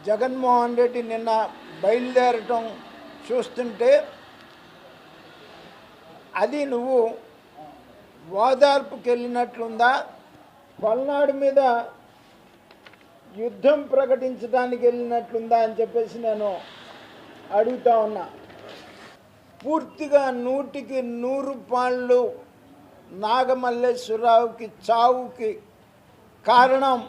జగన్మోహన్ రెడ్డి నిన్న బయలుదేరటం చూస్తుంటే అది నువ్వు ఓదార్పుకి వెళ్ళినట్లుందా, పల్నాడు మీద యుద్ధం ప్రకటించడానికి వెళ్ళినట్లుందా అని చెప్పేసి నేను అడుగుతా ఉన్నా. పూర్తిగా 100కి 100 పాళ్ళు నాగమల్లేశ్వరరావుకి చావుకి కారణం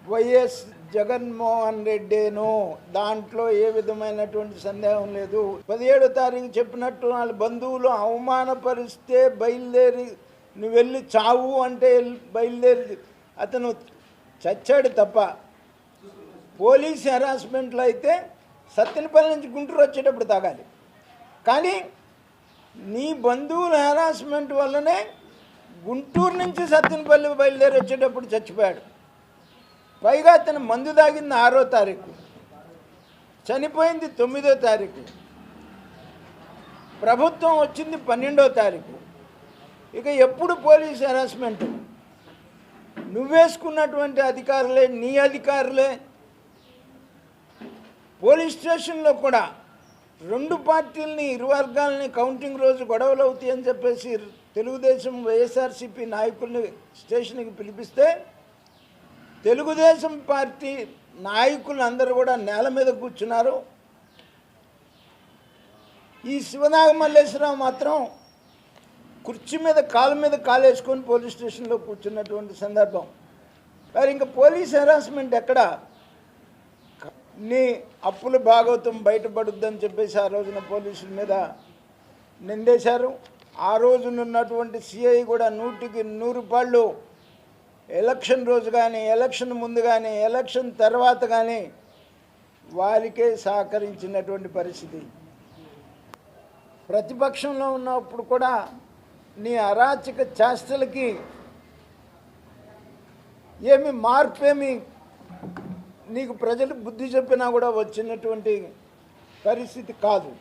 వైఎస్ జగన్మోహన్ రెడ్డేను. దాంట్లో ఏ విధమైనటువంటి సందేహం లేదు. 17వ తారీఖు చెప్పినట్టు వాళ్ళ బంధువులు అవమానపరిస్తే బయలుదేరి నువ్వు వెళ్ళి చావు అంటే బయలుదేరి అతను చచ్చాడు తప్ప, పోలీస్ హెరాస్మెంట్లో అయితే సత్తెనపల్లి నుంచి గుంటూరు వచ్చేటప్పుడు తాగాలి. కానీ నీ బంధువుల హెరాస్మెంట్ వల్లనే గుంటూరు నుంచి సత్తెనపల్లి బయలుదేరి వచ్చేటప్పుడు చచ్చిపోయాడు. పైగా అతను మందు తాగింది 6వ తారీఖు, చనిపోయింది 9వ తారీఖు, ప్రభుత్వం వచ్చింది 12వ తారీఖు. ఇక ఎప్పుడు పోలీస్ హెరాస్మెంట్? నువ్వేసుకున్నటువంటి అధికారులే, నీ అధికారులే పోలీస్ స్టేషన్లో కూడా 2 పార్టీలని, ఇరు వర్గాలని కౌంటింగ్ రోజు గొడవలు అవుతాయి అని చెప్పేసి తెలుగుదేశం వైఎస్ఆర్సీపీ నాయకుల్ని స్టేషన్కి పిలిపిస్తే తెలుగుదేశం పార్టీ నాయకులు అందరూ కూడా నేల మీద కూర్చున్నారు. ఈ శివనాగమల్లేశ్వరరావు మాత్రం కుర్చీ మీద కాలు వేసుకొని పోలీస్ స్టేషన్లో కూర్చున్నటువంటి సందర్భం. మరి ఇంకా పోలీస్ హెరాస్మెంట్ ఎక్కడ? నీ అప్పుల భాగవతం బయటపడుద్దని చెప్పేసి ఆ రోజున పోలీసుల మీద నిందేశారు. ఆ రోజునున్నటువంటి సిఐ కూడా 100కి 100 పాళ్ళు ఎలక్షన్ రోజు కానీ, ఎలక్షన్ ముందు కానీ, ఎలక్షన్ తర్వాత కానీ వారికే సహకరించినటువంటి పరిస్థితి. ప్రతిపక్షంలో ఉన్నప్పుడు కూడా నీ అరాచక చేష్టలకి మార్పేమి నీకు ప్రజలు బుద్ధి చెప్పినా కూడా వచ్చినటువంటి పరిస్థితి కాదు.